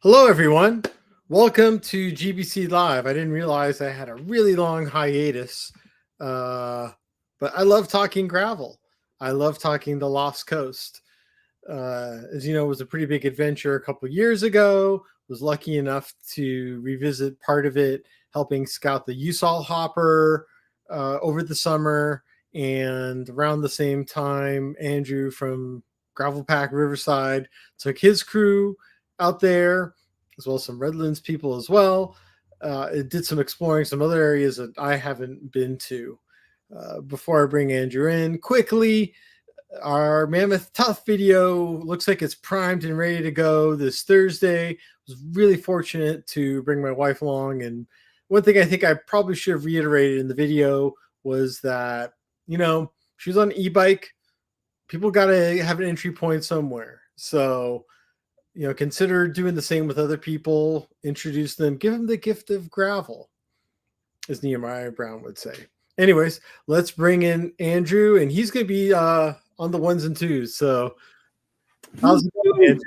Hello, everyone. Welcome to GBC Live. I didn't realize I had a really long hiatus, but I love talking gravel. I love talking the Lost Coast. As you know, it was a pretty big adventure a couple years ago. Was lucky enough to revisit part of it, helping scout the Usal Hopper over the summer. And around the same time, Andrew from Gravel Pack Riverside took his crew out there, as well as some Redlands people as well. It did some exploring some other areas that I haven't been to. Before I bring Andrew in, quickly, our Mammoth Tough video looks like it's primed and ready to go this Thursday. I was really fortunate to bring my wife along. And one thing I think I probably should have reiterated in the video was that, she was on an e-bike. People got to have an entry point somewhere. So, consider doing the same with other people, introduce them, give them the gift of gravel, as Nehemiah Brown would say. Anyways, let's bring in Andrew, and he's going to be on the ones and twos. So, how's it going, Andrew?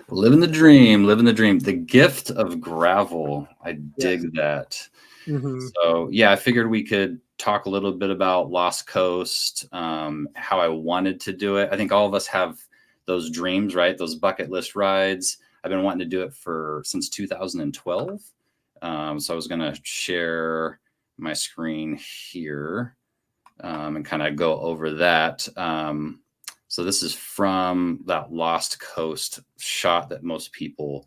Living the dream, living the dream. The gift of gravel. I dig that. Mm-hmm. So, I figured we could talk a little bit about Lost Coast, how I wanted to do it. I think all of us have those dreams, right? Those bucket list rides. I've been wanting to do it since 2012. So I was going to share my screen here and kind of go over that. So this is from that Lost Coast shot that most people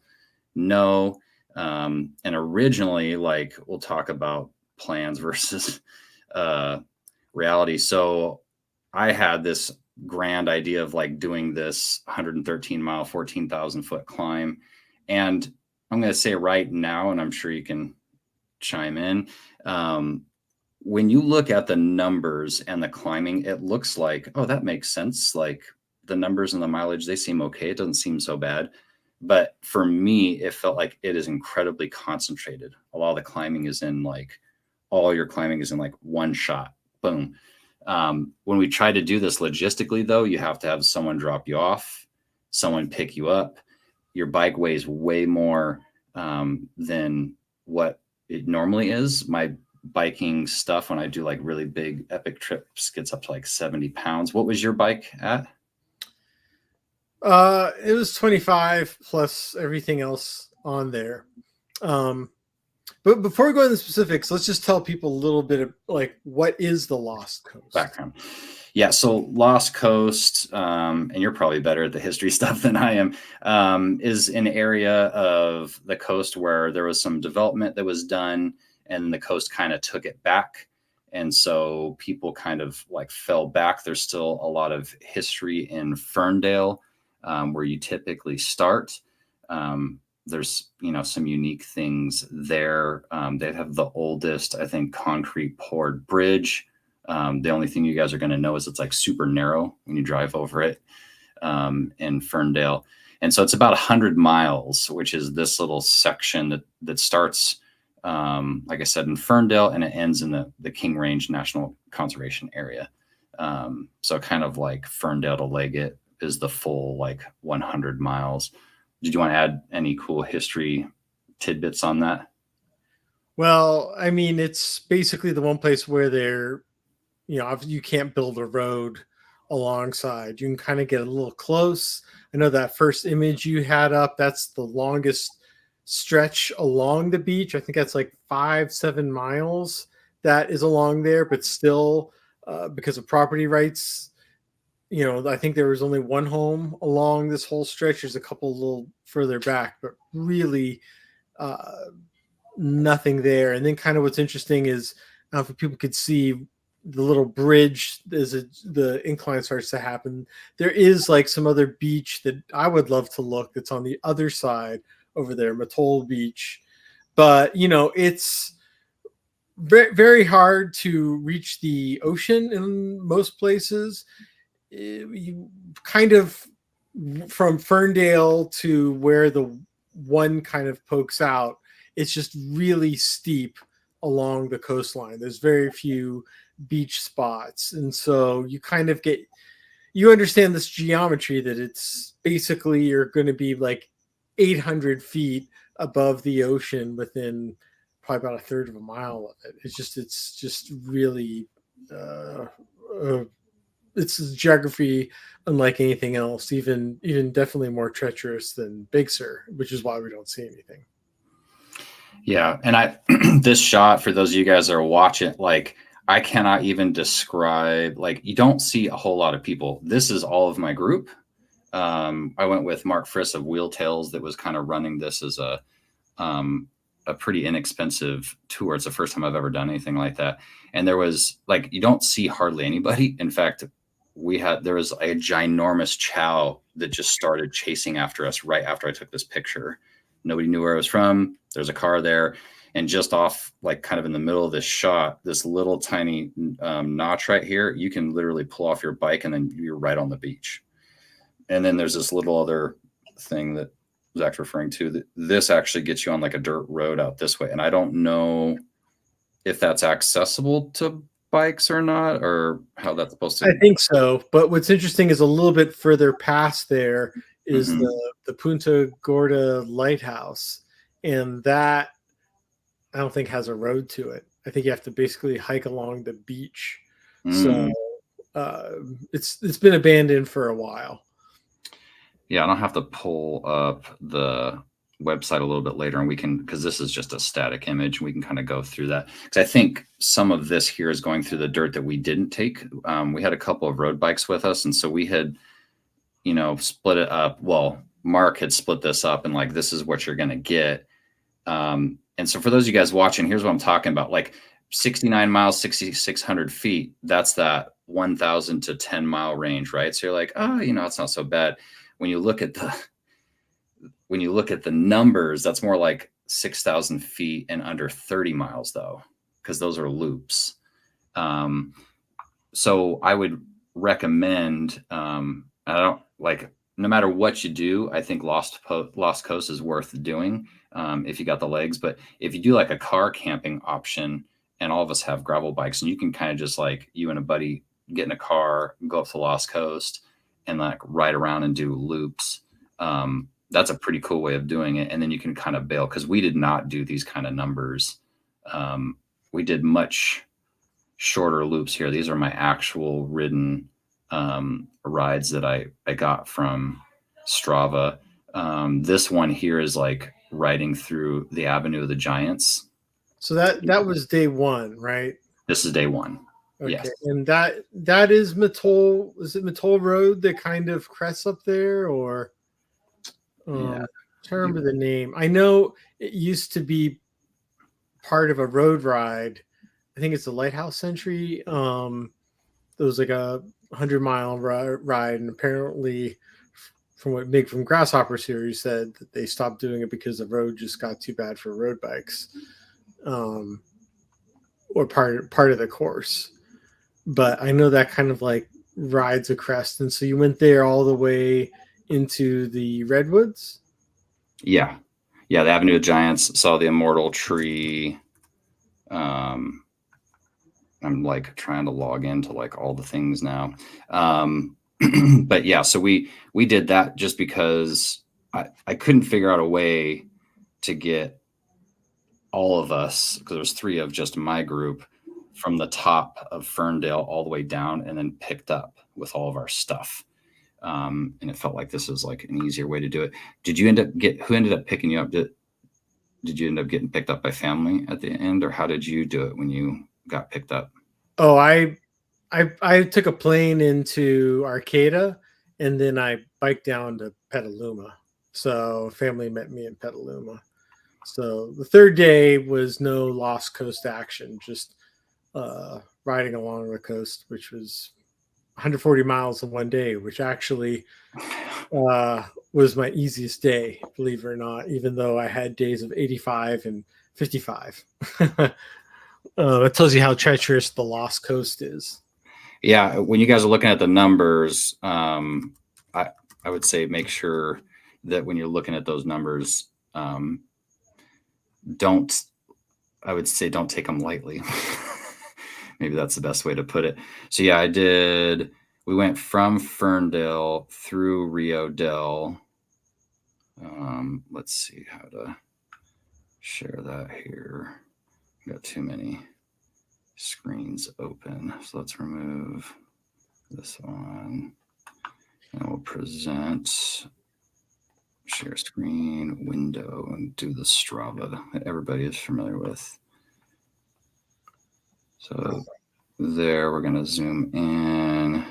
know. And originally, we'll talk about plans versus reality. So I had this grand idea of doing this 113 mile, 14,000 foot climb. And I'm going to say right now, and I'm sure you can chime in. When you look at the numbers and the climbing, it looks like, oh, that makes sense. Like the numbers and the mileage, they seem okay. It doesn't seem so bad. But for me, it felt like it is incredibly concentrated. A lot of the climbing is in all your climbing is in one shot. Boom. When we try to do this logistically, though, you have to have someone drop you off, someone pick you up. Your bike weighs way more than what it normally is. My biking stuff, when I do really big epic trips, gets up to 70 pounds. What was your bike at? It was 25 plus everything else on there. But before we go into the specifics, let's just tell people a little bit of what is the Lost Coast? Background. Yeah, so Lost Coast, and you're probably better at the history stuff than I am, is an area of the coast where there was some development that was done and the coast kind of took it back. And so people kind of fell back. There's still a lot of history in Ferndale where you typically start. There's, some unique things there. They have the oldest, I think, concrete poured bridge. The only thing you guys are going to know is it's super narrow when you drive over it in Ferndale. And so it's about 100 miles, which is this little section that starts, like I said, in Ferndale, and it ends in the King Range National Conservation Area. So kind of Ferndale to Leggett is the full 100 miles. Did you want to add any cool history tidbits on that? Well, I mean, it's basically the one place where you can't build a road alongside. You can kind of get a little close. I know that first image you had up, that's the longest stretch along the beach. I think that's 5-7 miles that is along there, but still, because of property rights, I think there was only one home along this whole stretch. There's a couple a little further back, but really nothing there. And then kind of what's interesting is, if people could see the little bridge as the incline starts to happen, there is some other beach that I would love to look that's on the other side over there, Mattole Beach. But, it's very, very hard to reach the ocean in most places. You kind of from Ferndale to where the one kind of pokes out, it's just really steep along the coastline. There's very few beach spots, and so you kind of you understand this geometry that it's basically you're going to be 800 feet above the ocean within probably about a third of a mile of it. It's just really, it's geography unlike anything else, even definitely more treacherous than Big Sur, which is why we don't see anything. Yeah, and I this shot for those of you guys that are watching, like I cannot even describe. Like you don't see a whole lot of people. This is all of my group. I went with Mark Friss of Wheel Tales that was kind of running this as a pretty inexpensive tour. It's the first time I've ever done anything like that. And there was like, you don't see hardly anybody. In fact, there was a ginormous chow that just started chasing after us right after I took this picture. Nobody knew where I was from. There's a car there. And just off, like kind of in the middle of this shot, this little tiny notch right here, you can literally pull off your bike and then you're right on the beach. And then there's this little other thing that Zach's referring to, that this actually gets you on like a dirt road out this way. And I don't know if that's accessible to bikes or not, or how that's supposed to. I think so. But what's interesting is a little bit further past there is the Punta Gorda Lighthouse. And that I don't think has a road to it. I think you have to basically hike along the beach. So it's been abandoned for a while. Yeah, I don't have to pull up the website a little bit later, and we can, because this is just a static image, we can kind of go through that. Because I think some of this here is going through the dirt that we didn't take. We had a couple of road bikes with us, and so we had, split it up. Well, Mark had split this up, and like, this is what you're going to get. And so for those of you guys watching, here's what I'm talking about. Like 69 miles, 6,600 feet. That's that 1,000 to 10 mile range, right? So you're like, oh, it's not so bad. When you look at the numbers, that's more like 6,000 feet and under 30 miles though, because those are loops. So I would recommend, I don't like, no matter what you do, I think Lost Coast is worth doing if you got the legs. But if you do like a car camping option, and all of us have gravel bikes, and you can kind of just like, you and a buddy get in a car, go up to Lost Coast and like ride around and do loops. That's a pretty cool way of doing it. And then you can kind of bail, because we did not do these kind of numbers. We did much shorter loops here. These are my actual ridden rides that I got from Strava. This one here is like riding through the Avenue of the Giants. So that was day one, right? This is day one. Okay. Yes. And that is Mattole. Is it Mattole Road that kind of crests up there, or Yeah. I'm trying to remember the name. I know it used to be part of a road ride. I think it's the Lighthouse Century. It was like a 100-mile ride, and apparently, from what Mig from Grasshopper Series said, that they stopped doing it because the road just got too bad for road bikes, or part of the course. But I know that kind of like rides a crest, and so you went there all the way into the redwoods. Yeah, the Avenue of Giants, saw the immortal tree. I'm like trying to log into like all the things now. But yeah, so we did that just because I couldn't figure out a way to get all of us, because there's 3 of just my group, from the top of Ferndale all the way down and then picked up with all of our stuff. And it felt like this was like an easier way to do it. Did you who ended up picking you up? Did you end up getting picked up by family at the end, or how did you do it when you got picked up? Oh, I took a plane into Arcata, and then I biked down to Petaluma. So family met me in Petaluma. So the third day was no Lost Coast action, just riding along the coast, which was 140 miles in one day, which actually was my easiest day, believe it or not, even though I had days of 85 and 55. It tells you how treacherous the Lost Coast is. Yeah, when you guys are looking at the numbers, I would say make sure that when you're looking at those numbers, don't take them lightly. Maybe that's the best way to put it. So yeah, we went from Ferndale through Rio Del. Let's see how to share that here. Got too many screens open. So let's remove this one. And we'll present, share screen, window, and do the Strava that everybody is familiar with. So there, we're going to zoom in.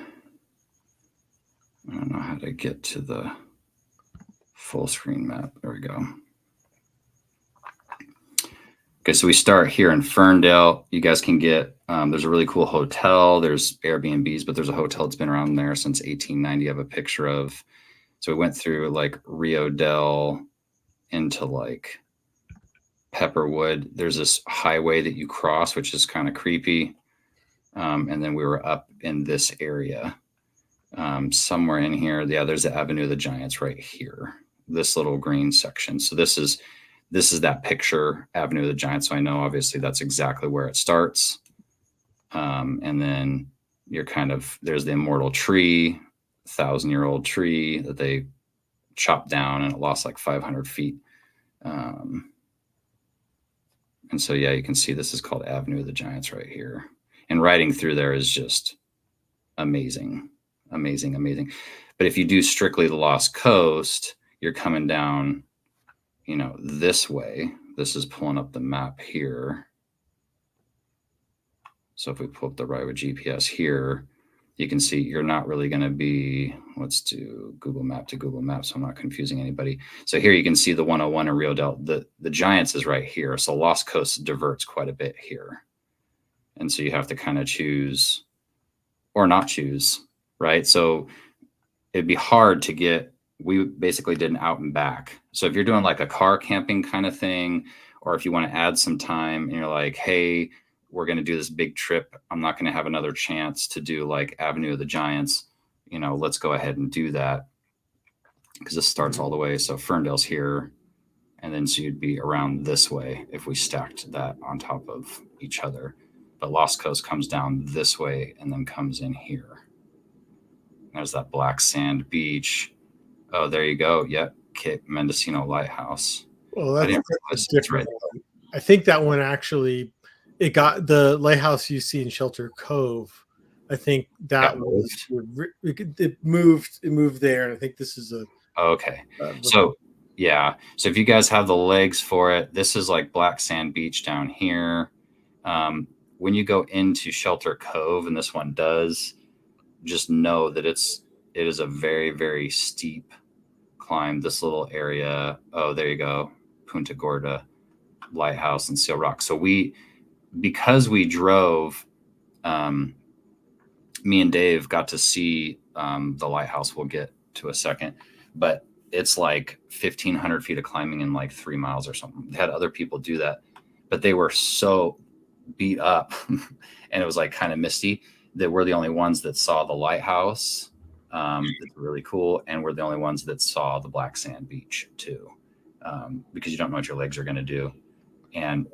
I don't know how to get to the full screen map. There we go. Okay, so we start here in Ferndale. You guys can get, there's a really cool hotel. There's Airbnbs, but there's a hotel that's been around there since 1890. I have a picture of. So we went through like Rio Del into like Pepperwood. There's this highway that you cross, which is kind of creepy. And then we were up in this area. Somewhere in here. Yeah, there's the Avenue of the Giants right here. This little green section. So this is that picture, Avenue of the Giants. So I know obviously that's exactly where it starts. And then you're there's the immortal tree, 1,000-year-old tree that they chopped down and it lost like 500 feet. And so, yeah, you can see this is called Avenue of the Giants right here. And riding through there is just amazing. But if you do strictly the Lost Coast, you're coming down, this way. This is pulling up the map here. So if we pull up the right with GPS here, you can see you're not really going to be, let's do Google Map to Google Maps, so I'm not confusing anybody. So here you can see the 101 in Rio Del. The Giants is right here. So Lost Coast diverts quite a bit here. And so you have to kind of choose or not choose, right? So it'd be hard to get, we basically did an out and back. So if you're doing like a car camping kind of thing, or if you want to add some time and you're like, hey, we're going to do this big trip, I'm not going to have another chance to do like Avenue of the Giants, let's go ahead and do that. Because this starts all the way. So Ferndale's here. And then so you'd be around this way if we stacked that on top of each other. But Lost Coast comes down this way and then comes in here. There's that black sand beach. Oh, there you go. Yep. Cape Mendocino Lighthouse. Well, that's different. Right. I think that one actually, it got the lighthouse you see in Shelter Cove. I think that was it moved there, and I think this is a okay. So yeah. So if you guys have the legs for it, this is like black sand beach down here. When you go into Shelter Cove, and this one does, just know that it is a very, very steep climb. This little area. Oh, there you go. Punta Gorda Lighthouse and Seal Rock. So because we drove, me and Dave got to see the lighthouse. We'll get to a second, but it's like 1,500 feet of climbing in like 3 miles or something. They had other people do that, but they were so beat up and it was like kind of misty that we're the only ones that saw the lighthouse. It's really cool. And we're the only ones that saw the black sand beach too, because you don't know what your legs are going to do. And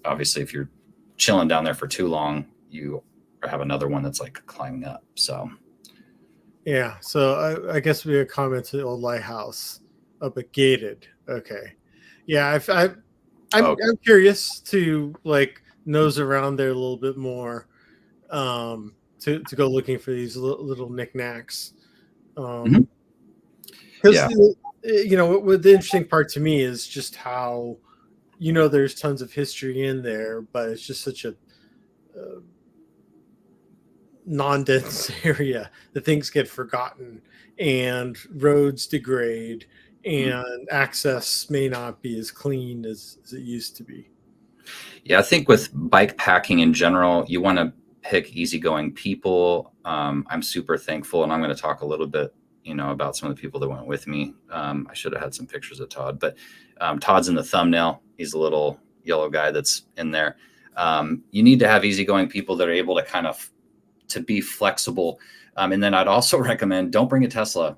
obviously if you're chilling down there for too long, you have another one that's like climbing up. So yeah. So I guess we had comments to the old lighthouse up at Gated. Okay. Yeah. I'm curious to like nose around there a little bit more, to go looking for these little knickknacks. Because what the interesting part to me is just how, there's tons of history in there, but it's just such a non-dense area that things get forgotten and roads degrade and access may not be as clean as it used to be. Yeah, I think with bike packing in general, you want to pick easygoing people. I'm super thankful, and I'm going to talk a little bit, about some of the people that went with me. I should have had some pictures of Todd, but Todd's in the thumbnail. He's a little yellow guy that's in there. You need to have easygoing people that are able to to be flexible. And then I'd also recommend don't bring a Tesla.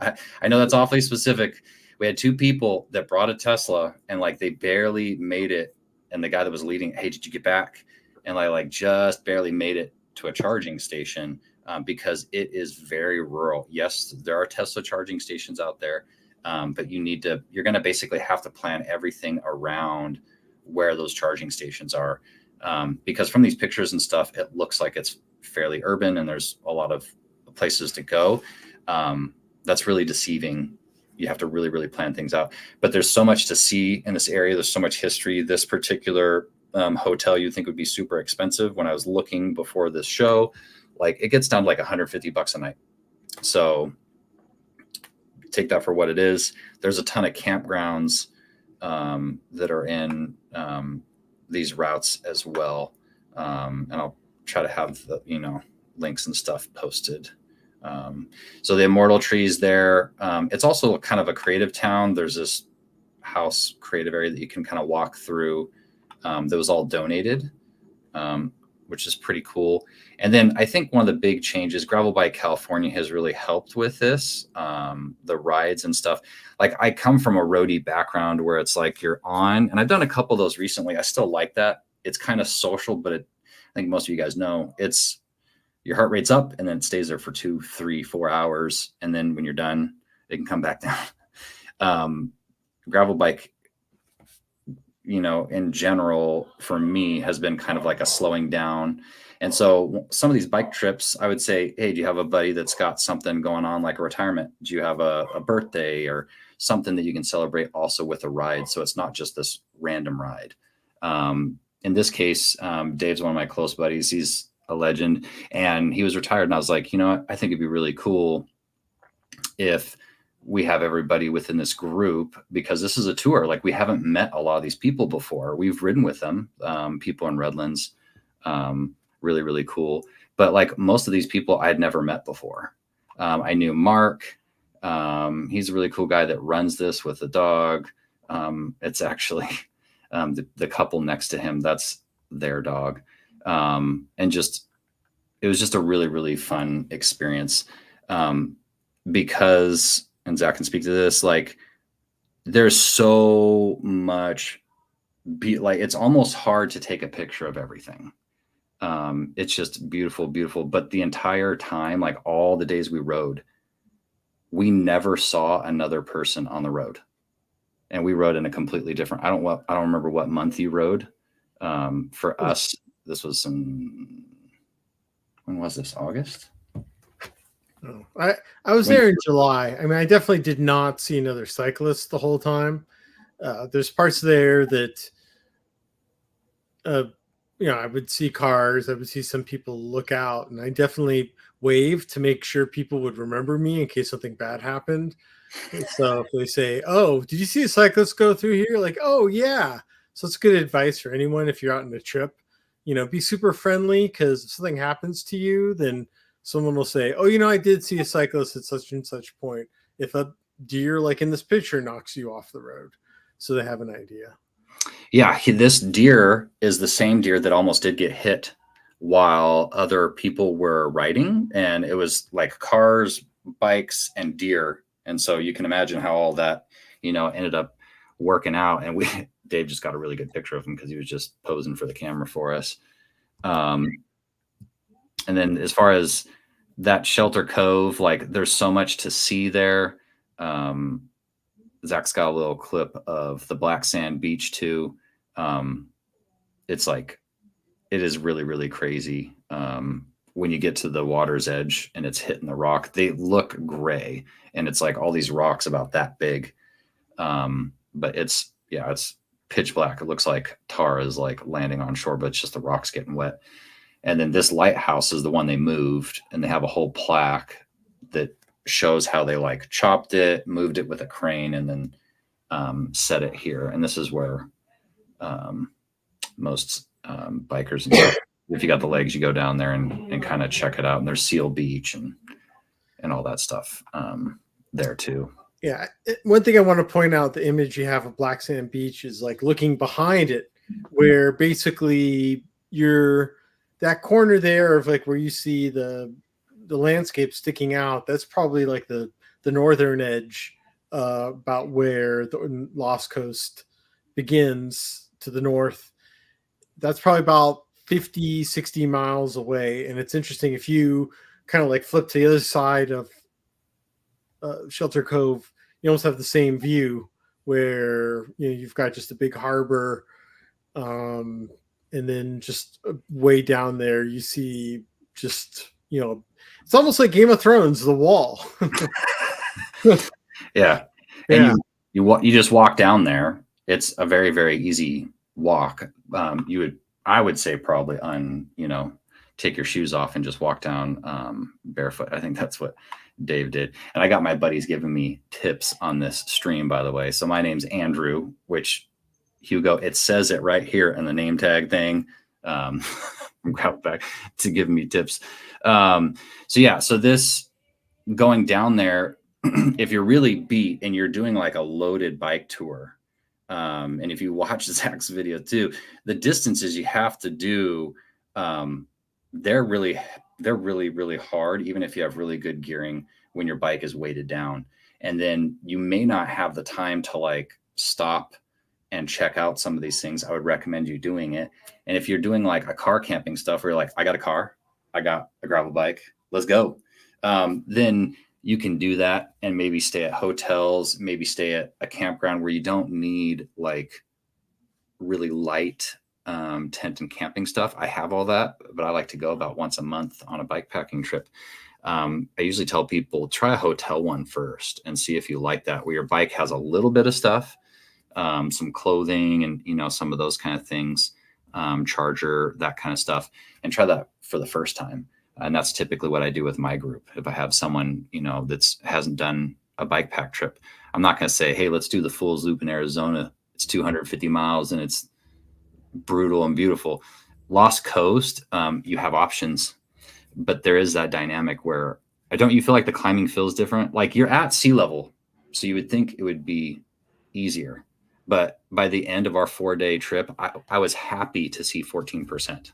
I know that's awfully specific. We had 2 people that brought a Tesla and like they barely made it. And the guy that was leading, hey, did you get back? And like just barely made it to a charging station because it is very rural. Yes, there are Tesla charging stations out there, But you're going to basically have to plan everything around where those charging stations are. Because from these pictures and stuff, it looks like it's fairly urban and there's a lot of places to go. That's really deceiving. You have to really, really plan things out. But there's so much to see in this area. There's so much history. This particular hotel you'd think would be super expensive. When I was looking before this show, like it gets down to like $150 a night. So take that for what it is. There's a ton of campgrounds that are in these routes as well. And I'll try to have the, links and stuff posted. So the Immortal Trees there. It's also kind of a creative town. There's this house creative area that you can kind of walk through that was all donated, which is pretty cool. And then I think one of the big changes, Gravel Bike California has really helped with this, the rides and stuff. Like I come from a roadie background where it's like you're on, and I've done a couple of those recently. I still like that. It's kind of social, but I think most of you guys know it's your heart rate's up and then it stays there for 2, 3, 4 hours. And then when you're done, it can come back down. Gravel bike, in general, for me has been kind of like a slowing down. And so some of these bike trips, I would say, hey, do you have a buddy that's got something going on like a retirement? Do you have a birthday or something that you can celebrate also with a ride? So it's not just this random ride. In this case, Dave's one of my close buddies. He's a legend and he was retired. And I was like, I think it'd be really cool if we have everybody within this group, because this is a tour. Like we haven't met a lot of these people before. We've ridden with them, people in Redlands, really, really cool. But like most of these people I'd never met before. I knew Mark. He's a really cool guy that runs this with a dog. It's actually the couple next to him. That's their dog. And it was just a really, really fun experience. Because, and Zach can speak to this, like there's so much it's almost hard to take a picture of everything. It's just beautiful, beautiful. But the entire time, like all the days we rode, we never saw another person on the road. And we rode in a completely different, I don't remember what month you rode. For us, this was when was this? August? Oh, I was there in July. I mean, I definitely did not see another cyclist the whole time. There's parts there that, I would see cars. I would see some people look out, and I definitely waved to make sure people would remember me in case something bad happened. So if they say, "Oh, did you see a cyclist go through here?" Like, "Oh yeah." So it's good advice for anyone if you're out on a trip. Be super friendly, because if something happens to you, then someone will say, "Oh, I did see a cyclist at such and such point." If a deer, like in this picture, knocks you off the road, so they have an idea. Yeah, this deer is the same deer that almost did get hit while other people were riding, and it was like cars, bikes, and deer. And so you can imagine how all that, ended up working out. And Dave just got a really good picture of him because he was just posing for the camera for us. And then as far as that Shelter Cove, like there's so much to see there. Zach's got a little clip of the Black Sand Beach too. It's like, it is really, really crazy. When you get to the water's edge and it's hitting the rock, they look gray and it's like all these rocks about that big. But it's pitch black. It looks like tar is like landing on shore, but it's just the rocks getting wet. And then this lighthouse is the one they moved, and they have a whole plaque that shows how they like chopped it, moved it with a crane, and then set it here. And this is where most bikers, if you got the legs, you go down there and kind of check it out. And there's Seal Beach and all that stuff there too. Yeah. One thing I want to point out, the image you have of Black Sand Beach is like looking behind it, where basically that corner there of like where you see the landscape sticking out, that's probably like the northern edge, about where the Lost Coast begins to the north. That's probably about 50, 60 miles away. And it's interesting, if you kind of like flip to the other side of Shelter Cove, you almost have the same view where you've got just a big harbor, and then just way down there you see just it's almost like Game of Thrones, the wall. Yeah. And Yeah. you just walk down there. It's a very, very easy walk. I would say probably take your shoes off and just walk down barefoot. I think that's what Dave did. And I got my buddies giving me tips on this stream, by the way. So my name's Andrew, which Hugo, it says it right here in the name tag thing. Gravel Pack to give me tips. So this going down there, if you're really beat and you're doing like a loaded bike tour, and if you watch Zach's video too, the distances you have to do, they're really, really hard, even if you have really good gearing when your bike is weighted down. And then you may not have the time to like stop and check out some of these things. I would recommend you doing it. And if you're doing like a car camping stuff where you're like, I got a car, I got a gravel bike, let's go. Then you can do that and maybe stay at hotels, maybe stay at a campground where you don't need like really light tent and camping stuff. I have all that, but I like to go about once a month on a bike packing trip. I usually tell people try a hotel one first and see if you like that, where your bike has a little bit of stuff, some clothing and, some of those kind of things, charger, that kind of stuff, and try that for the first time. And that's typically what I do with my group. If I have someone, that's hasn't done a bike pack trip, I'm not going to say, hey, let's do the Fool's Loop in Arizona. It's 250 miles and it's brutal and beautiful. Lost Coast, you have options, but there is that dynamic where you feel like the climbing feels different. Like you're at sea level, so you would think it would be easier. But by the end of our 4-day trip, I was happy to see 14%.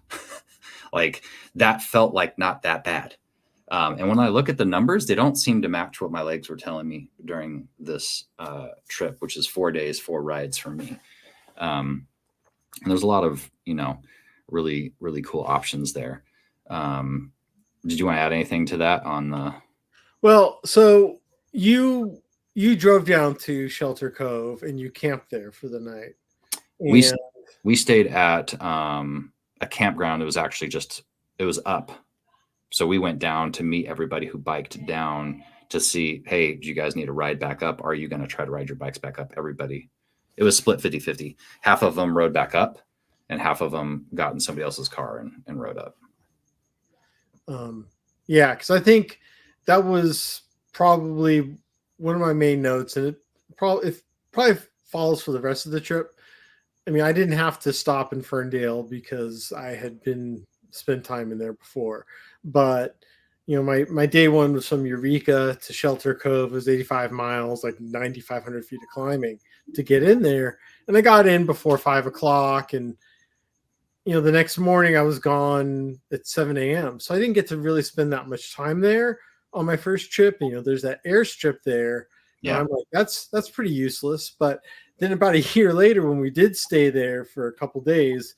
Like that felt like not that bad. And when I look at the numbers, they don't seem to match what my legs were telling me during this trip, which is 4 days, 4 rides for me. And there's a lot of, really, really cool options there. Did you want to add anything to that on the? Well, so you drove down to Shelter Cove and you camped there for the night. And we stayed at a campground. It was actually it was up. So we went down to meet everybody who biked down to see, hey, do you guys need a ride back up? Are you going to try to ride your bikes back up? Everybody. It was split 50-50. Half of them rode back up and half of them got in somebody else's car and rode up. Yeah, because I think that was probably one of my main notes, and it probably follows for the rest of the trip. I mean, I didn't have to stop in Ferndale because I had spent time in there before, but my day one was from Eureka to Shelter Cove. It was 85 miles, like 9,500 feet of climbing to get in there, and I got in before 5 o'clock, and the next morning I was gone at 7 a.m. So I didn't get to really spend that much time there on my first trip. There's that airstrip there. Yeah. I'm like, that's pretty useless. But then about a year later, when we did stay there for a couple days,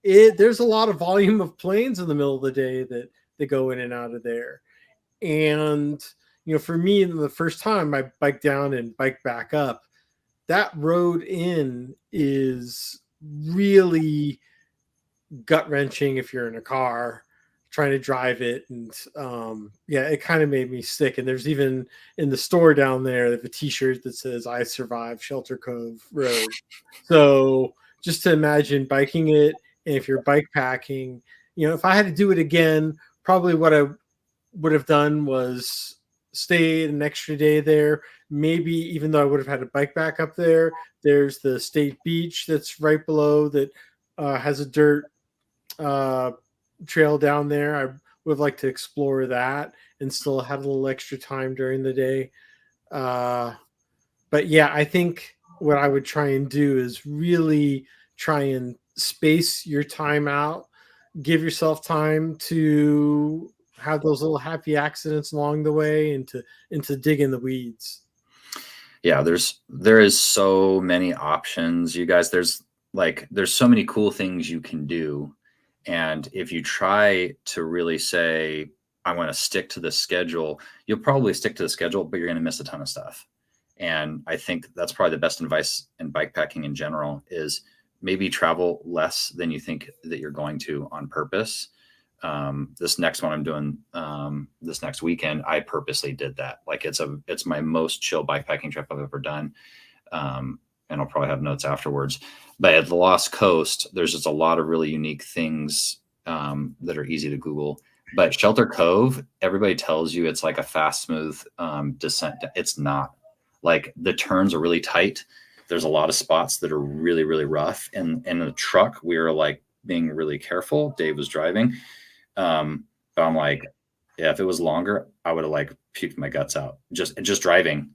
there's a lot of volume of planes in the middle of the day that they go in and out of there. And, for me, the first time I biked down and biked back up, that road in is really gut-wrenching if you're in a car trying to drive it. And it kind of made me sick. And there's even in the store down there, they have a t-shirt that says I survived Shelter Cove Road. So just to imagine biking it, and if you're bike packing, if I had to do it again, probably what I would have done was stay an extra day there. Maybe even though I would have had a bike back up there, there's the state beach that's right below that has a dirt trail down there. I would like to explore that and still have a little extra time during the day. But yeah, I think what I would try and do is really try and space your time out, give yourself time to have those little happy accidents along the way and to dig in the weeds. Yeah, there is so many options, you guys. There's so many cool things you can do. And if you try to really say, I want to stick to the schedule, you'll probably stick to the schedule, but you're going to miss a ton of stuff. And I think that's probably the best advice in bikepacking in general is maybe travel less than you think that you're going to on purpose. This next one I'm doing this next weekend, I purposely did that. Like it's my most chill bikepacking trip I've ever done. And I'll probably have notes afterwards. But at the Lost Coast, there's just a lot of really unique things that are easy to Google. But Shelter Cove, everybody tells you it's like a fast, smooth descent. It's not. Like the turns are really tight. There's a lot of spots that are really, really rough. And in the truck, we were like being really careful. Dave was driving. But I'm like, yeah, if it was longer, I would have like puked my guts out just driving.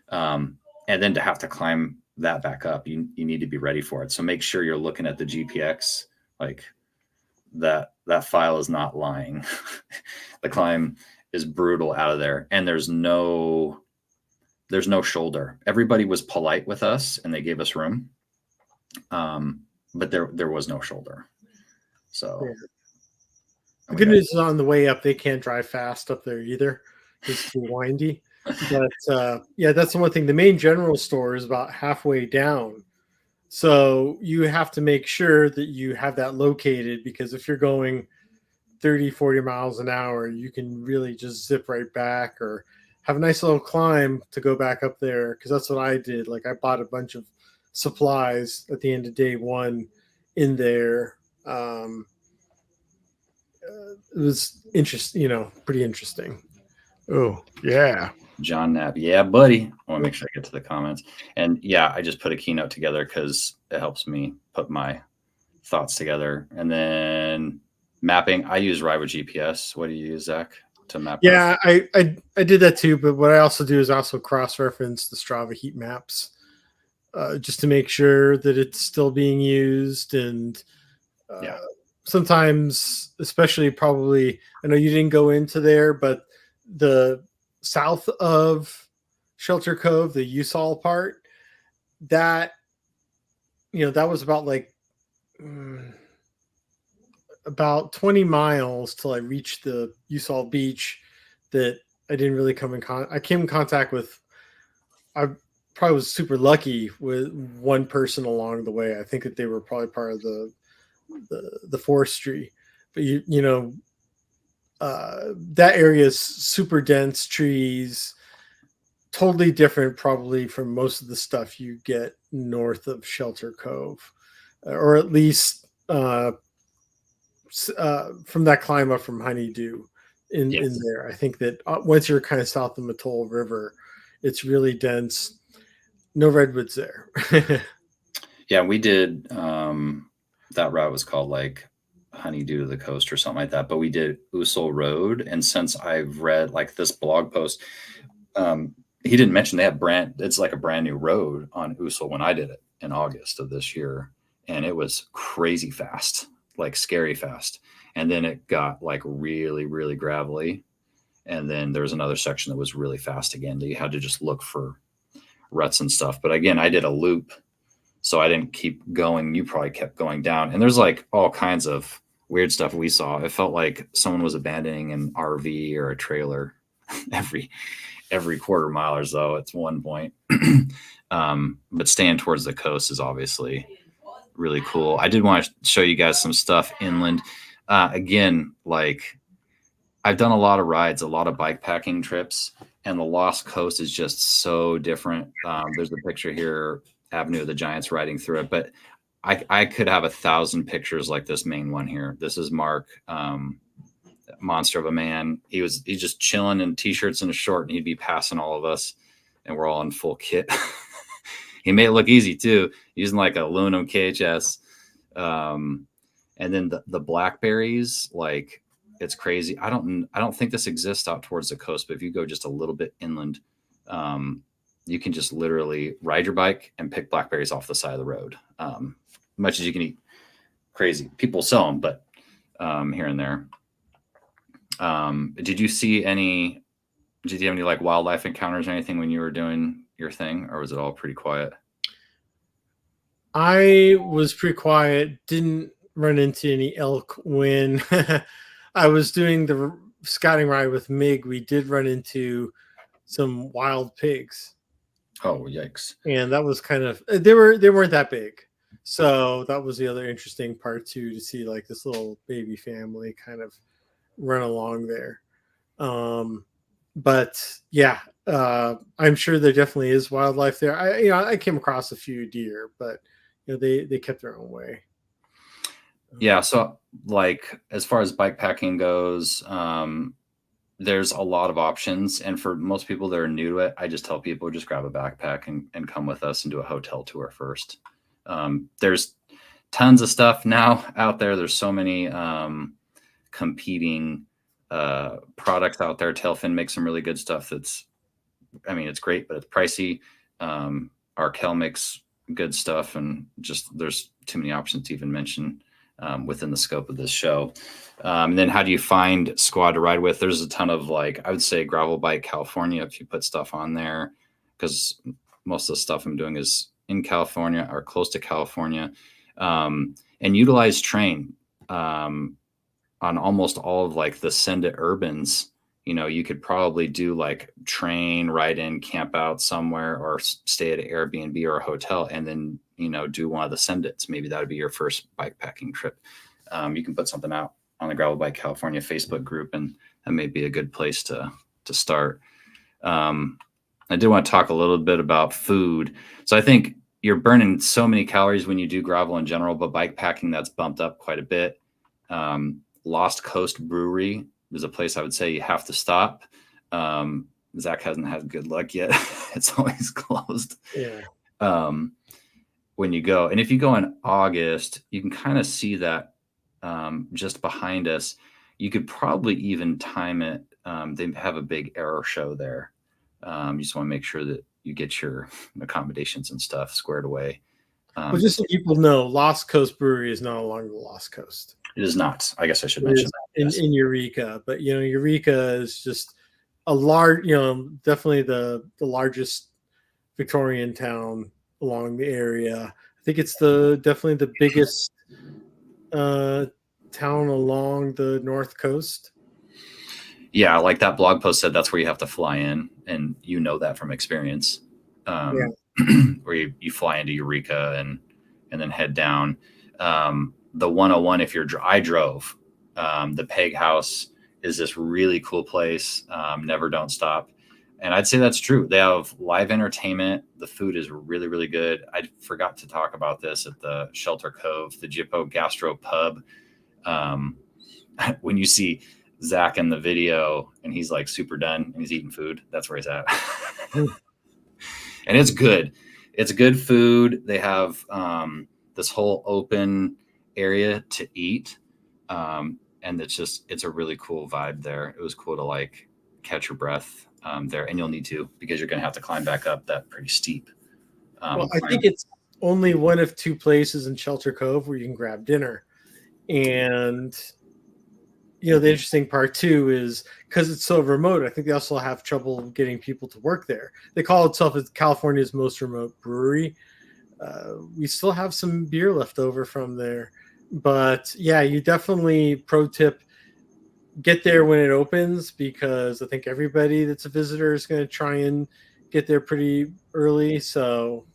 And then to have to climb that back up, you need to be ready for it. So make sure you're looking at the GPX, like that file is not lying. The climb is brutal out of there. And there's no shoulder. Everybody was polite with us and they gave us room. But there was no shoulder. So yeah. The good news is on the way up, they can't drive fast up there either. It's too windy. But yeah, that's the one thing. The main general store is about halfway down. So you have to make sure that you have that located, because if you're going 30, 40 miles an hour, you can really just zip right back or have a nice little climb to go back up there. Because that's what I did. Like I bought a bunch of supplies at the end of day one in there. It was interesting, pretty interesting. Oh, yeah. John Knapp. Yeah, buddy. I want to make sure I get to the comments. And yeah, I just put a keynote together because it helps me put my thoughts together. And then mapping, I use Ride with GPS. What do you use, Zach, to map? Yeah, I did that too. But what I also do is also cross-reference the Strava heat maps just to make sure that it's still being used. And yeah. Sometimes, especially probably, I know you didn't go into there, but the south of Shelter Cove, the Usal part, that that was about like about 20 miles till I reached the Usal beach. That I didn't really come in I came in contact with. I probably was super lucky with one person along the way. I think that they were probably part of the forestry, but that area is super dense trees, totally different probably from most of the stuff you get north of Shelter Cove, or at least from that climb up from Honeydew in there. I think that once you're kind of south of Mattole River, it's really dense. No redwoods there. Yeah, we did that route was called like Honeydew to the Coast or something like that, but we did Usal Road. And since I've read like this blog post, he didn't mention they have it's like a brand new road on Usal when I did it in August of this year, and it was crazy fast, like scary fast. And then it got like really, really gravelly, and then there was another section that was really fast again that you had to just look for ruts and stuff. But again, I did a loop, so I didn't keep going. You probably kept going down. And there's like all kinds of weird stuff we saw. It felt like someone was abandoning an RV or a trailer every quarter mile or so at one point. But staying towards the coast is obviously really cool. I did want to show you guys some stuff inland. Again, like I've done a lot of rides, a lot of bike packing trips, and the Lost Coast is just so different. There's a picture here, Avenue of the Giants riding through it, but I could have 1,000 pictures like this main one here. This is Mark, monster of a man. He's just chilling in t-shirts and a short, and he'd be passing all of us, and we're all in full kit. He made it look easy too, using like aluminum KHS. And then the blackberries, like it's crazy. I don't think this exists out towards the coast, but if you go just a little bit inland, you can just literally ride your bike and pick blackberries off the side of the road. Much as you can eat. Crazy. People sell them, but here and there. Did you have any like wildlife encounters or anything when you were doing your thing, or was it all pretty quiet? I was pretty quiet. Didn't run into any elk when I was doing the scouting ride with Mig. We did run into some wild pigs. Oh, yikes. and that was kind of they weren't that big. So that was the other interesting part too, to see like this little baby family kind of run along there. But yeah, I'm sure there definitely is wildlife there. I came across a few deer, but they kept their own way. Yeah, so like as far as bike packing goes, there's a lot of options, and for most people that are new to it, I just tell people just grab a backpack and come with us and do a hotel tour first. There's tons of stuff now out there. There's so many competing products out there. Tailfin makes some really good stuff. It's great, but it's pricey. Arkell makes good stuff, and just there's too many options to even mention within the scope of this show. And then how do you find squad to ride with? There's a ton of, like, I would say Gravel Bike California, if you put stuff on there, because most of the stuff I'm doing is in California or close to California. And utilize Train on almost all of like the Send It Urbans. You could probably do like Train, ride in, camp out somewhere, or stay at an Airbnb or a hotel, and then do one of the Send Its. Maybe that would be your first bike packing trip. You can put something out on the Gravel Bike California Facebook group, and that may be a good place to start. I did want to talk a little bit about food. So I think you're burning so many calories when you do gravel in general, but bike packing, that's bumped up quite a bit. Lost Coast Brewery is a place I would say you have to stop. Zach hasn't had good luck yet. It's always closed. Yeah. When you go, and if you go in August, you can kind of see that just behind us. You could probably even time it. They have a big aero show there. You just want to make sure that you get your accommodations and stuff squared away. Well, just so people know, Lost Coast Brewery is not along the Lost Coast. It is not. I guess I should mention that. In Eureka, but Eureka is just a large, definitely the largest Victorian town along the area. I think it's definitely the biggest town along the North Coast. Yeah, like that blog post said, that's where you have to fly in, and that from experience. Where you fly into Eureka and then head down. The 101, I drove. The Peg House is this really cool place. Never Don't Stop. And I'd say that's true. They have live entertainment. The food is really, really good. I forgot to talk about this at the Shelter Cove, the Jippo Gastro Pub. When you see Zach in the video and he's like super done and he's eating food, that's where he's at. And it's good. It's good food. They have this whole open area to eat. And it's a really cool vibe there. It was cool to like catch your breath there. And you'll need to, because you're going to have to climb back up that pretty steep. Well, I think it's only one of two places in Shelter Cove where you can grab dinner. And the interesting part too is because it's so remote, I think they also have trouble getting people to work there. They call itself as California's most remote brewery. We still have some beer left over from there, but yeah, you definitely, pro tip, get there when it opens, because I think everybody that's a visitor is going to try and get there pretty early. So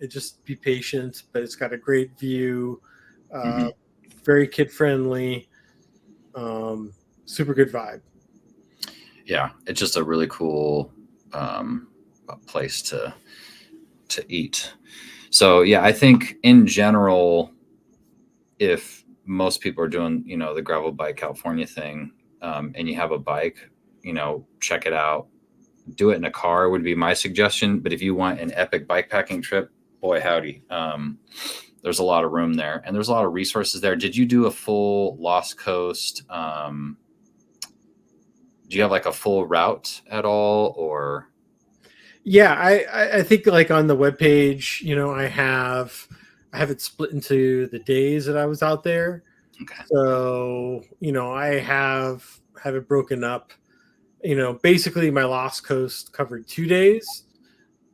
just be patient, but it's got a great view. Very kid friendly, super good vibe. Yeah, it's just a really cool place to eat. So yeah, I think in general, if most people are doing the Gravel Bike California thing, and you have a bike, check it out. Do it in a car would be my suggestion. But if you want an epic bike packing trip, boy howdy, there's a lot of room there, and there's a lot of resources there. Did you do a full Lost Coast? Do you have like a full route at all, or? Yeah, I think like on the webpage, I have it split into the days that I was out there. Okay. So, I have it broken up. Basically my Lost Coast covered 2 days.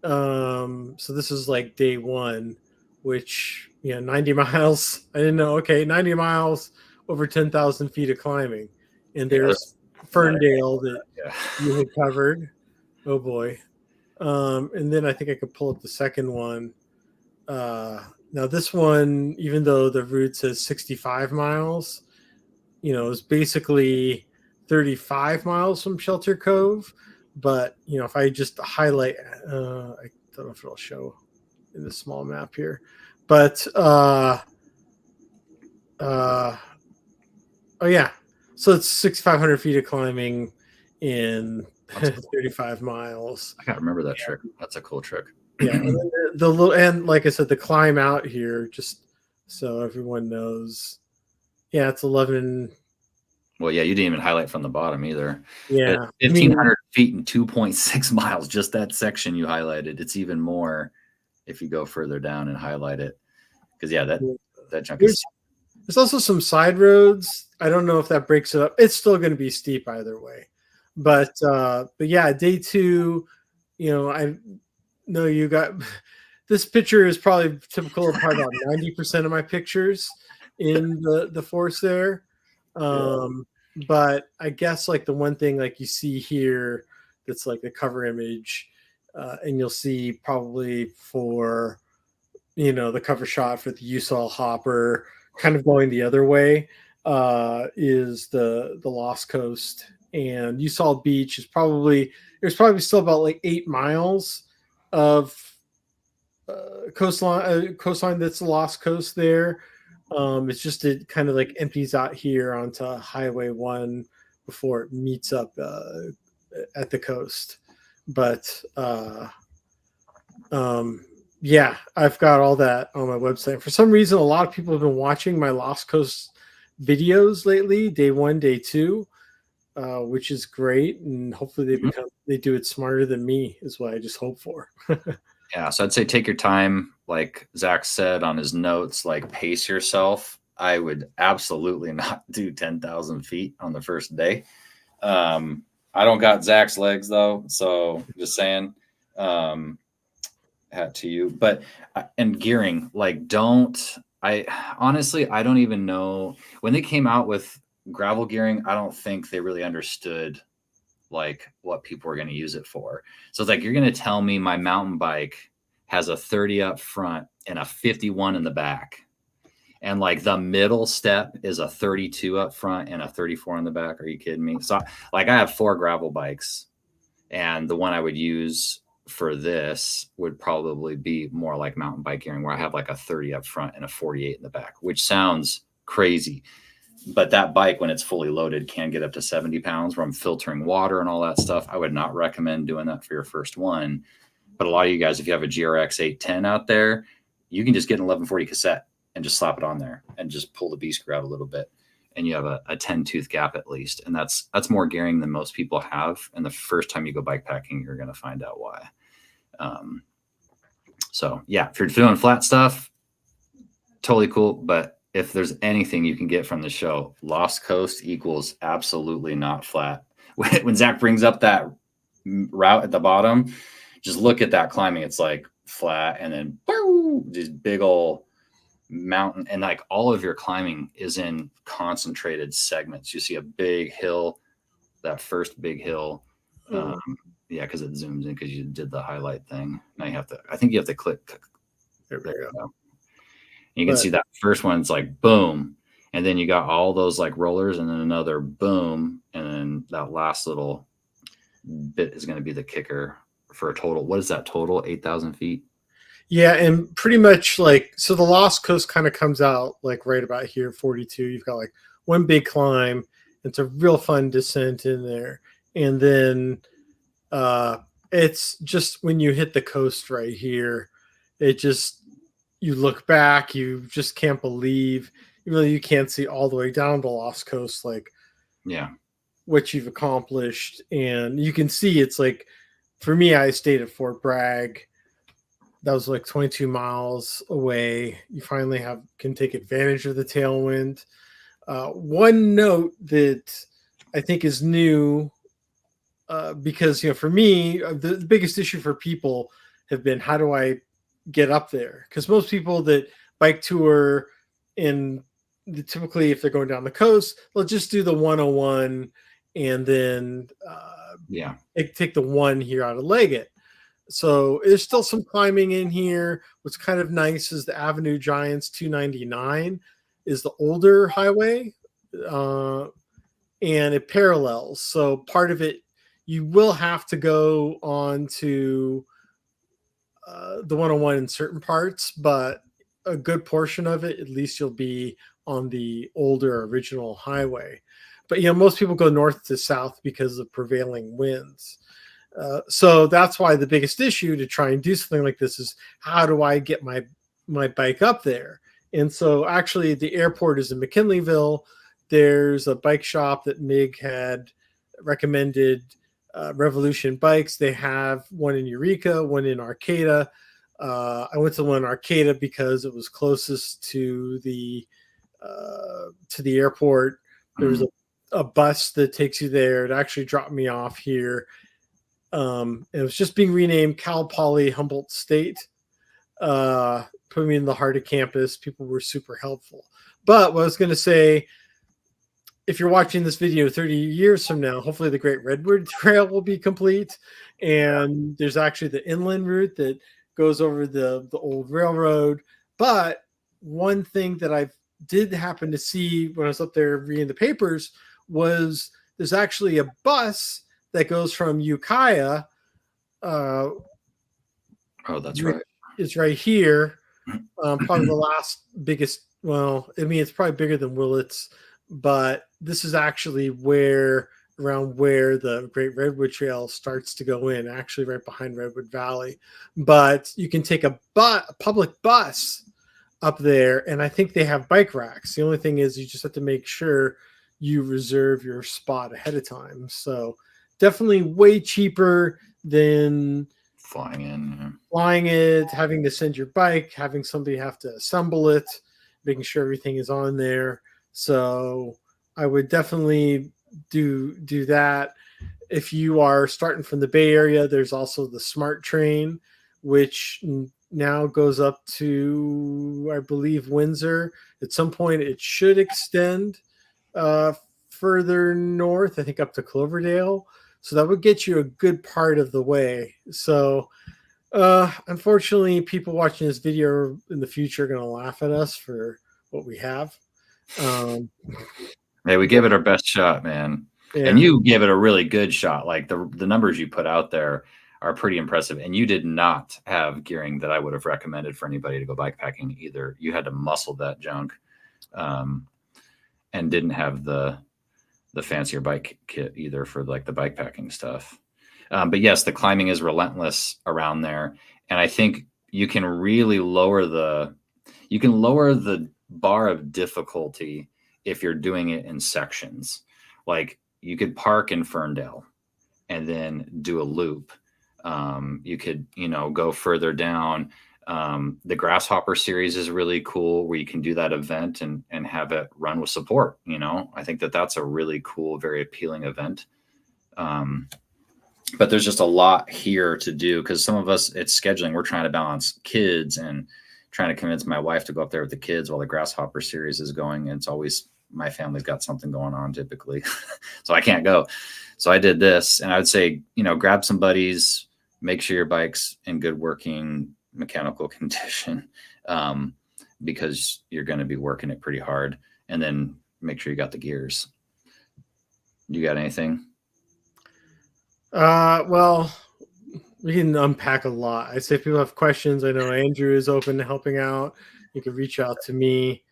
So this is like day one, which 90 miles. I didn't know. Okay, 90 miles over 10,000 feet of climbing, and there's Ferndale that you had covered. Oh boy. And then I think I could pull up the second one. Now this one, even though the route says 65 miles, is basically 35 miles from Shelter Cove. But if I just highlight, I don't know if it'll show in the small map here, but oh yeah, so it's 6,500 feet of climbing in 35 miles. I gotta remember that trick. That's a cool trick. Yeah, and then the little, and like I said, the climb out here, just so everyone knows. Yeah, it's 11. Well, yeah, you didn't even highlight from the bottom either. Yeah, 1,500 feet and 2.6 miles. Just that section you highlighted. It's even more if you go further down and highlight it. Because yeah, that chunk is. There's also some side roads. I don't know if that breaks it up. It's still going to be steep either way, but yeah, day 2. I know you got this picture is probably typical of probably about 90% of my pictures in the forest there. But I guess like the one thing like you see here that's like the cover image, and you'll see probably for the cover shot for the Usal hopper kind of going the other way, is the Lost Coast. And Usal Beach is there's probably still about like 8 miles of coastline that's the Lost Coast there. It's just it kind of like empties out here onto Highway 1 before it meets up at the coast. But yeah, I've got all that on my website. For some reason, a lot of people have been watching my Lost Coast videos lately, day 1, day 2, which is great. And hopefully they do it smarter than me is what I just hope for. Yeah, so I'd say take your time, like Zach said on his notes, like pace yourself. I would absolutely not do 10,000 feet on the first day. I don't got Zach's legs though, so just saying, hat to you. But and gearing, like I honestly don't even know when they came out with gravel gearing. I don't think they really understood like what people were going to use it for. So it's like, you're going to tell me my mountain bike has a 30 up front and a 51 in the back. And like the middle step is a 32 up front and a 34 in the back. Are you kidding me? So like I have 4 gravel bikes, and the one I would use for this would probably be more like mountain bike gearing, where I have like a 30 up front and a 48 in the back, which sounds crazy. But that bike, when it's fully loaded, can get up to 70 pounds where I'm filtering water and all that stuff. I would not recommend doing that for your first one. But a lot of you guys, if you have a GRX 810 out there, you can just get an 1140 cassette and just slap it on there and just pull the B screw out a little bit. And you have a 10 tooth gap at least. And that's more gearing than most people have. And the first time you go bike packing, you're going to find out why. So yeah, if you're doing flat stuff, totally cool. But if there's anything you can get from the show, Lost Coast equals absolutely not flat. When Zach brings up that route at the bottom, just look at that climbing. It's like flat, and then boom, these big old mountain, and like all of your climbing is in concentrated segments. You see a big hill, that first big hill. Yeah, because it zooms in because you did the highlight thing. Now I think you have to click. There we go. You can see that first one's like boom, and then you got all those like rollers, and then another boom, and then that last little bit is going to be the kicker for a total. What is that total? 8,000 feet. Yeah, and pretty much like, so the Lost Coast kind of comes out like right about here, 42. You've got like one big climb. It's a real fun descent in there, and then it's just when you hit the coast right here, it just, you look back, you just can't believe, even though you can't see all the way down the Lost Coast, like what you've accomplished. And you can see it's like, for me, I stayed at Fort Bragg. That was like 22 miles away. You finally can take advantage of the tailwind. One note that I think is new, because for me, the biggest issue for people have been, how do I get up there? Because most people that bike tour, typically if they're going down the coast, they'll just do the 101 and then take the one here out of Leggett. So there's still some climbing in here. What's kind of nice is the Avenue Giants 299 is the older highway, uh, and it parallels. So part of it, you will have to go on to the 101 in certain parts, but a good portion of it, at least you'll be on the older original highway. But most people go north to south because of prevailing winds. So that's why the biggest issue to try and do something like this is, how do I get my bike up there? And so actually the airport is in McKinleyville. There's a bike shop that Mig had recommended, Revolution Bikes. They have one in Eureka, one in Arcata. I went to one in Arcata because it was closest to the airport. There was a bus that takes you there. It actually dropped me off here. It was just being renamed Cal Poly Humboldt State. Put me in the heart of campus. People were super helpful. But what I was going to say, if you're watching this video 30 years from now, hopefully the Great Redwood Trail will be complete. And there's actually the inland route that goes over the old railroad. But one thing that I did happen to see when I was up there reading the papers was there's actually a bus that goes from Ukiah. Oh, that's right. It's right here. Probably the last biggest. Well, I mean, it's probably bigger than Willits, but this is actually around where the Great Redwood Trail starts to go in, actually right behind Redwood Valley. But you can take a public bus up there, and I think they have bike racks. The only thing is you just have to make sure you reserve your spot ahead of time. So definitely way cheaper than flying it, having to send your bike, having somebody have to assemble it, making sure everything is on there. So I would definitely do that. If you are starting from the Bay Area, there's also the Smart Train, which now goes up to, I believe, Windsor. At some point, it should extend further north, I think up to Cloverdale. So that would get you a good part of the way. So unfortunately, people watching this video in the future are going to laugh at us for what we have. Hey, we gave it our best shot, man. Yeah. And you gave it a really good shot. Like the numbers you put out there are pretty impressive. And you did not have gearing that I would have recommended for anybody to go bikepacking either. You had to muscle that junk, and didn't have the fancier bike kit either for like the bikepacking stuff. But yes, the climbing is relentless around there. And I think you can really lower the bar of difficulty if you're doing it in sections. Like you could park in Ferndale and then do a loop. You could, go further down. The Grasshopper series is really cool where you can do that event and have it run with support. I think that's a really cool, very appealing event. But there's just a lot here to do because some of us, it's scheduling. We're trying to balance kids and trying to convince my wife to go up there with the kids while the Grasshopper series is going. And it's always, my family's got something going on typically. So I can't go. So I did this, and I would say, grab some buddies, make sure your bike's in good working mechanical condition, because you're going to be working it pretty hard, and then make sure you got the gears. You got anything? Well, we can unpack a lot. I say if people have questions, I know Andrew is open to helping out. You can reach out to me.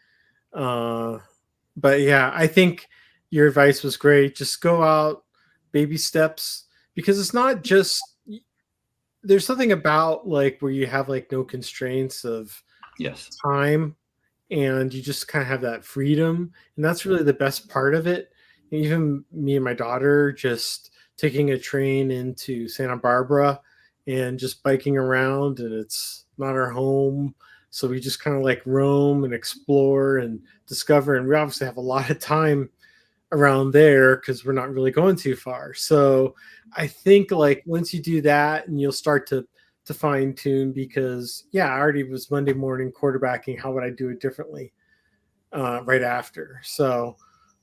But yeah, I think your advice was great. Just go out, baby steps, because it's not just, there's something about like where you have like no constraints of time, and you just kind of have that freedom. And that's really the best part of it. Even me and my daughter just taking a train into Santa Barbara and just biking around, and it's not our home. So we just kind of like roam and explore and discover. And we obviously have a lot of time around there because we're not really going too far. So I think like once you do that, and you'll start to fine tune, because I already was Monday morning quarterbacking. How would I do it differently right after? So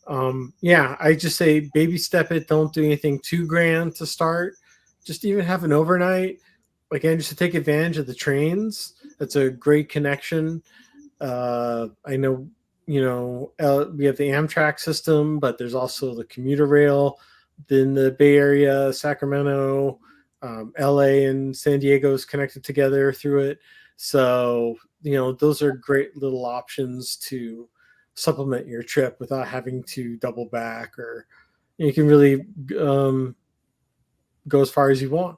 I just say baby step it. Don't do anything too grand to start. Just even have an overnight. again, just to take advantage of the trains. That's a great connection. I know, we have the Amtrak system, but there's also the commuter rail in the Bay Area, Sacramento, LA and San Diego is connected together through it. So, those are great little options to supplement your trip without having to double back, or you can really go as far as you want.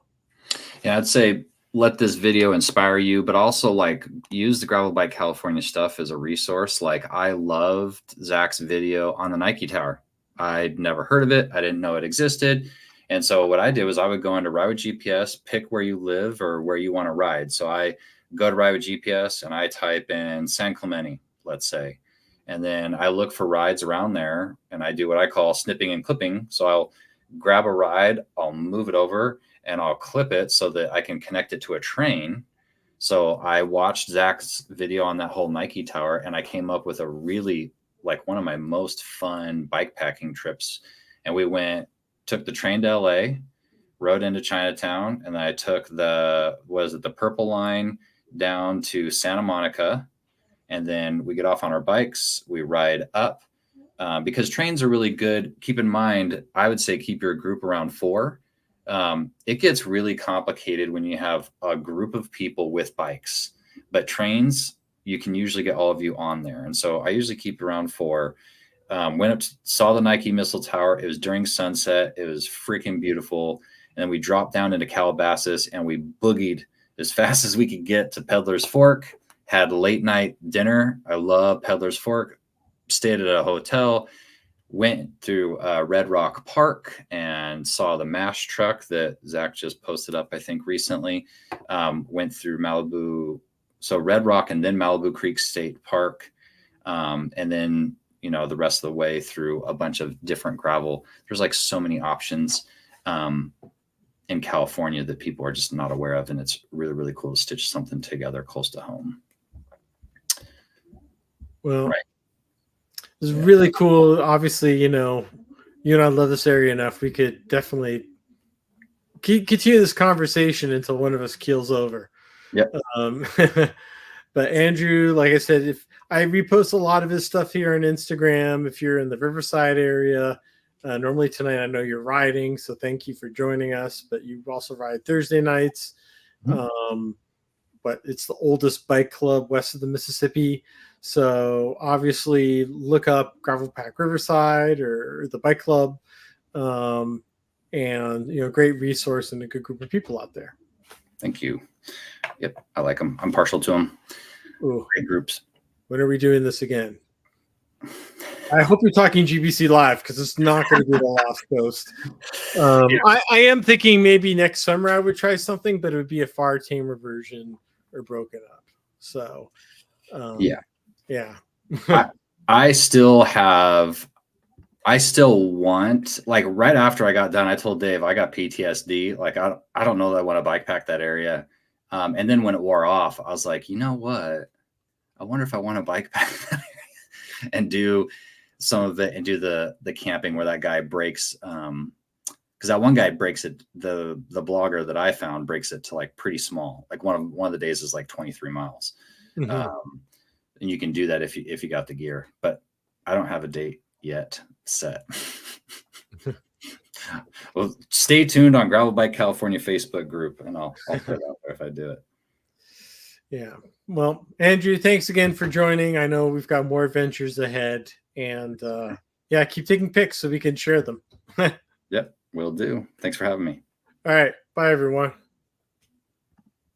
Yeah, I'd say let this video inspire you, but also like use the Gravel Bike California stuff as a resource. Like I loved Zach's video on the Nike Tower. I'd never heard of it. I didn't know it existed. And so what I did was I would go into Ride with GPS, pick where you live or where you want to ride. So I go to Ride with GPS and I type in San Clemente, let's say. And then I look for rides around there and I do what I call snipping and clipping. So I'll grab a ride, I'll move it over and I'll clip it so that I can connect it to a train. So I watched Zach's video on that whole Nike Tower and I came up with a really like one of my most fun bike packing trips. And we took the train to LA, rode into Chinatown, and then I took the Purple Line down to Santa Monica. And then we get off on our bikes, we ride up because trains are really good. Keep in mind, I would say keep your group around 4. It gets really complicated when you have a group of people with bikes, but trains, you can usually get all of you on there. And so I usually keep around 4. Went up, saw the Nike Missile Tower. It was during sunset. It was freaking beautiful. And then we dropped down into Calabasas and we boogied as fast as we could get to Peddler's Fork, had late night dinner. I love Peddler's Fork, stayed at a hotel, went through Red Rock Park and saw the MASH truck that Zach just posted up, I think recently. Went through Malibu, so Red Rock and then Malibu Creek State Park. And then, the rest of the way through a bunch of different gravel. There's like so many options in California that people are just not aware of. And it's really, really cool to stitch something together close to home. Well, right. It's really cool. Obviously, you and I love this area enough. We could definitely continue this conversation until one of us keels over. Yep. But Andrew, like I said, if I repost a lot of his stuff here on Instagram, if you're in the Riverside area, normally tonight I know you're riding, so thank you for joining us. But you also ride Thursday nights. Mm-hmm. But it's the oldest bike club west of the Mississippi. So obviously look up Gravel Pack Riverside or the bike club. And, great resource and a good group of people out there. Thank you. Yep. I like them. I'm partial to them. Ooh. Great groups. When are we doing this again? I hope you're talking GBC Live because it's not going to be the Lost Coast. I am thinking maybe next summer I would try something, but it would be a far tamer version or broken up. So, yeah. I still want, like right after I got done, I told Dave I got PTSD. Like I don't know that I want to bike pack that area. And then when it wore off, I was like, you know what? I wonder if I want to bike pack that area and do some of it and do the camping where that guy breaks. Because that one guy breaks it. The blogger that I found breaks it to like pretty small. Like one of the days is like 23 miles. Mm-hmm. And you can do that if you got the gear. But I don't have a date yet set. Well, stay tuned on Gravel Bike California Facebook group, and I'll put it out there if I do it. Yeah. Well, Andrew, thanks again for joining. I know we've got more adventures ahead, and keep taking pics so we can share them. Yep, will do. Thanks for having me. All right. Bye, everyone.